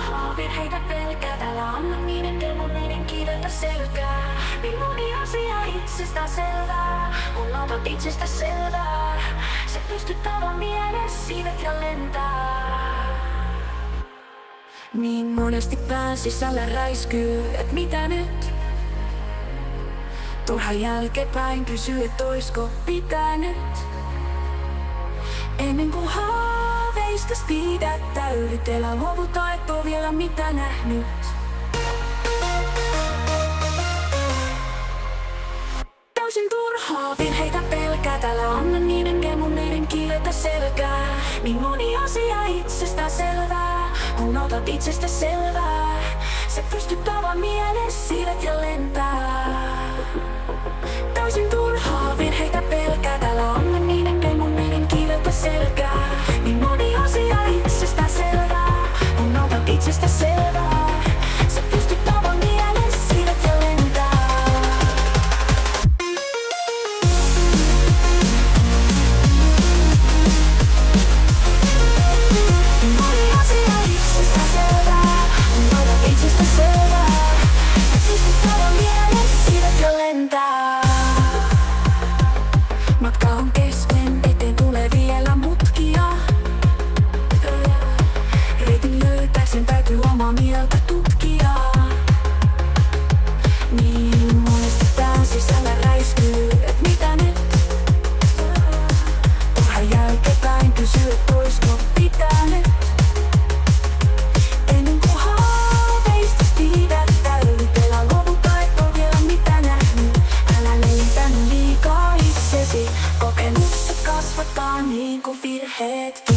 turhaa virheitä pelkää. Älä anna niiden demoneiden kiivetä selkää. Niin moni asia itsestään selvää. Unohdat itsestä selvää. Sä pystyt avaamaan mielessä siivet ja lentää. Niin monesti pään sisällä räiskyy, et mitä nyt? Turha jälkeenpäin kysyy, et oisko pitänyt. Ennen kuin haaveistas pidättäydyt, elä luovuta, et oo vielä mitä nähnyt. Täysin turhaa virheitä pelkää, älä anna niiden demoneiden kiivetä selkää. Niin moni asia itsestään selvää, unohdat itsestä selvää. Sä pystyt avaamaan mielessä siivet ja lentää. Täysin turhaa virheitä pelkää, älä anna niiden demoneiden kiivetä selkää. Niin moni asia itsestään selvää, unohdat itsestä selvää. Sä pystyt avaamaan mielessä siivet ja lentää. Niin moni asia itsestään selvää, unohdat itsestä selvää. Sä pystyt avaamaan mielessä siivet ja lentää. Matka on kesken, eteen tulee vielä mutkia. Reitin löytääkseen täytyy omaa mieltä tutkia. Niin monesti pään sisällä räiskyy, et mitä nyt? Turha jälkeenpäin kysyy, et oisko pitänyt. Ennen kuin haaveistas pidättäydyt, elä luovuta, et oo vielä mitä nähnyt. Älä leipänny liikaa itsesi, kokemukset kasvattaa niin kuin virheetkin.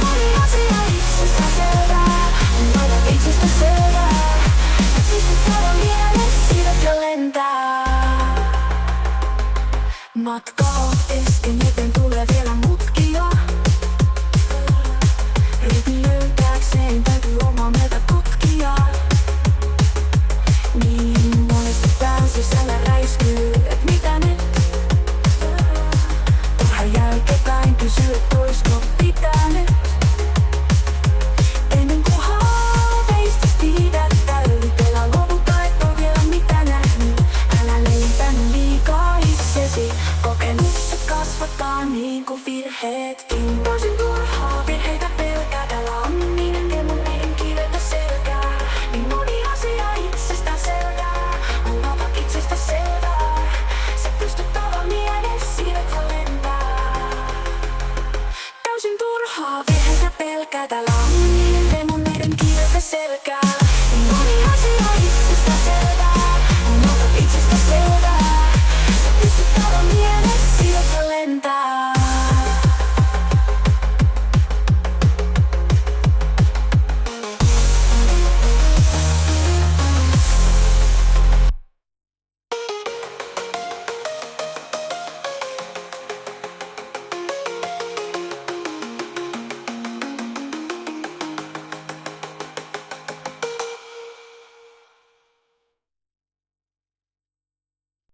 Moni asia itsestään selvää, unohdat itsestä selvää. Sä pystyt avaamaan mielessä siivet ja lentää. Matka on kesken, eteen tulee vielä mutkia. Reitin löytääkseen täytyy omaa mieltä tutkia. Niin monesti pään sisällä räiskyy, et mitä nyt? Turha jälkeenpäin kysyy, et oisko pitänyt. Ennen kuin haaveistas pidättäydyt, elä luovuta, et oo vielä mitä nähnyt. Älä leipänny liikaa itsesi, kokemukset kasvattaa niin kuin virheetkin. Täysin turhaa virheitä pelkää, älä anna niiden demoneiden kiivetä selkää. Niin moni asia itsestään selvää, unohdat itsestä selvää. Sä pystyt avaamaan mielessä siivet ja lentää. Täysin turhaa virheitä pelkää, älä